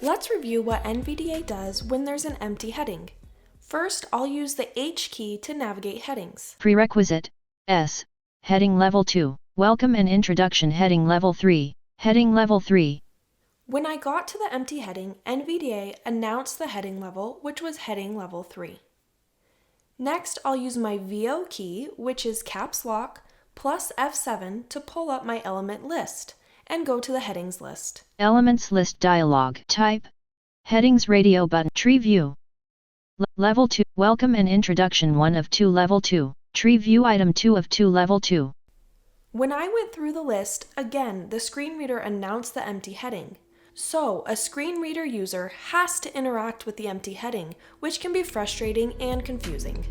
Let's review what NVDA does when there's an empty heading. First, I'll use the H key to navigate headings. Prerequisite S. Heading Level 2. Welcome and Introduction. Heading Level 3. Heading Level 3. When I got to the empty heading, NVDA announced the heading level, which was Heading Level 3. Next, I'll use my VO key, which is caps lock, plus F7 to pull up my element list and go to the headings list. Elements list dialog. Type Headings radio button. Tree view. Level 2. Welcome and Introduction 1 of 2. Level 2. Tree view item 2 of 2. Level 2. When I went through the list, again, the screen reader announced the empty heading. So, a screen reader user has to interact with the empty heading, which can be frustrating and confusing.